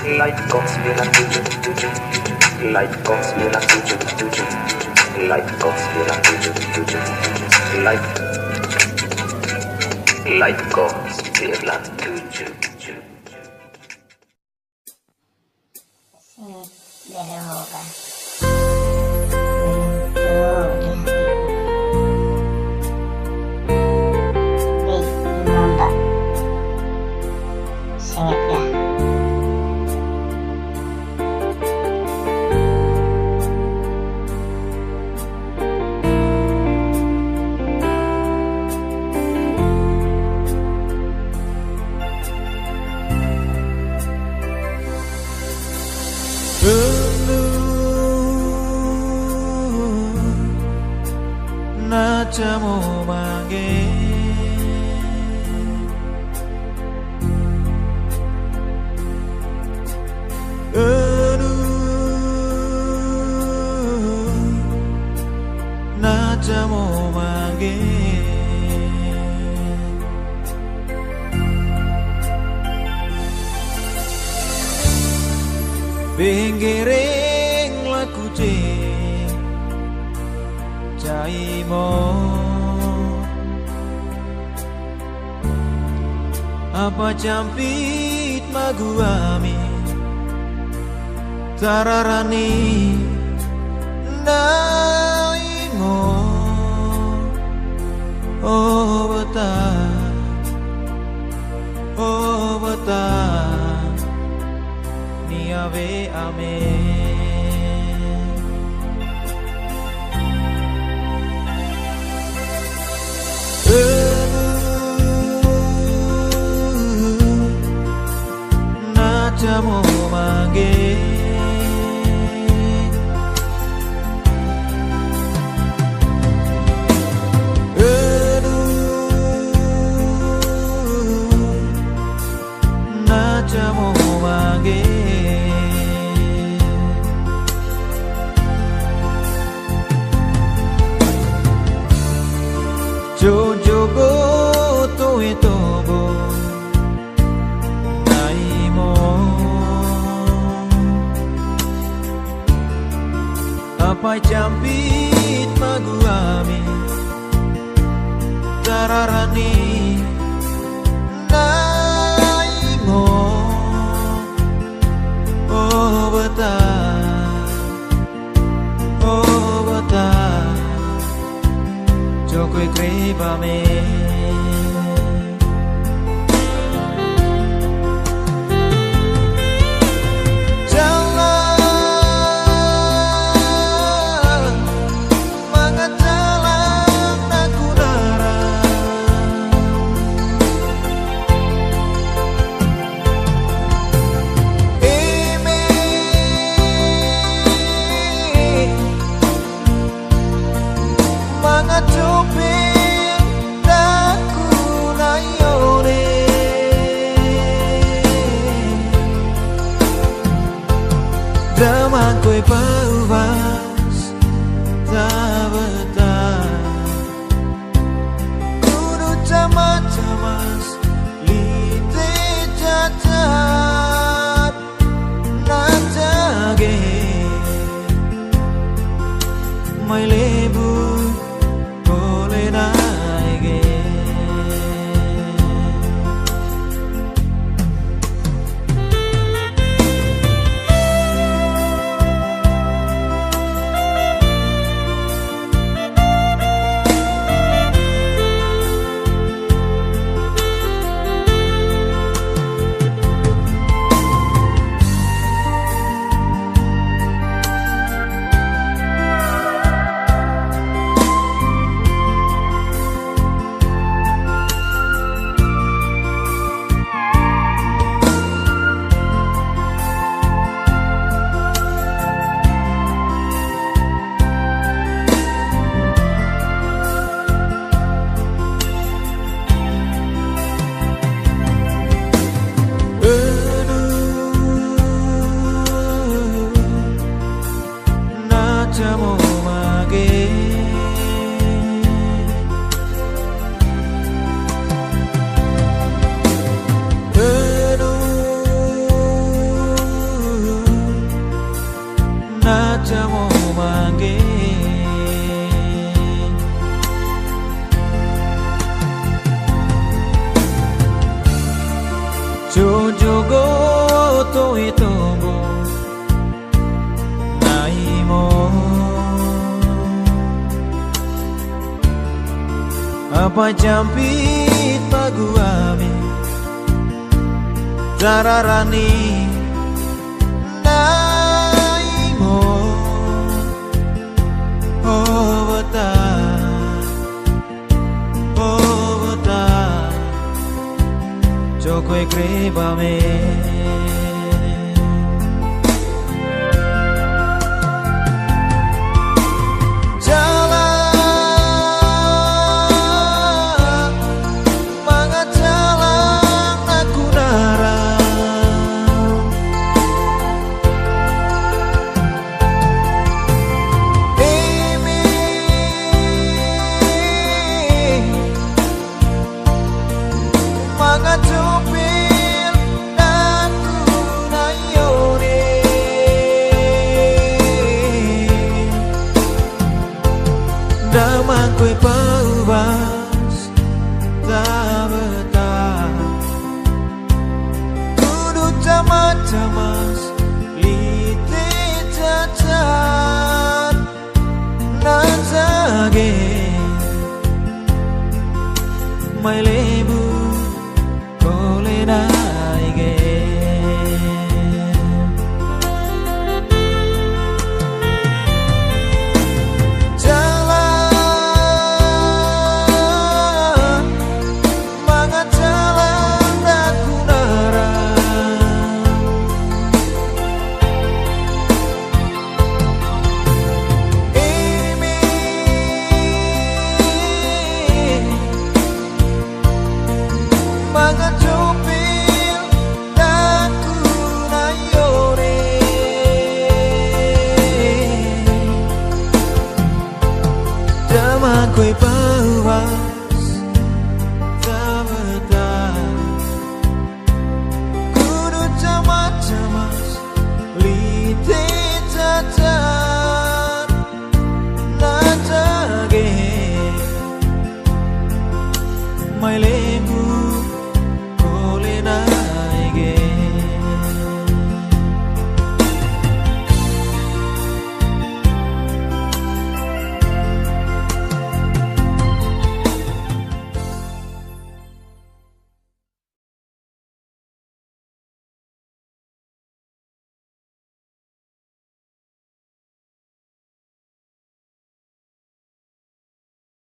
Light comes in a tuju. Light comes in a tuju. Light comes in a tuju. Light comes in a tuju. Dari hoga. Singit ka. Najamu manggil Najamu manggil Binggiring laku Jaimo apa campit maguami tararani naimo oh beta niave amen Najamu manggil Najamu manggil Jojogo tuwe tobo naimo apa campit maguami tararani naimo oh beta Joko kribame Damangkoy paubas tabata kudu camat-camas lite cacat najage mai lebu boleh naige Apa jampit paguami Tararani Naimo Oh bata Jokwe krebame Damang ko'y paubas Tabata Duduk tamat-tamas Litit tatat Natage May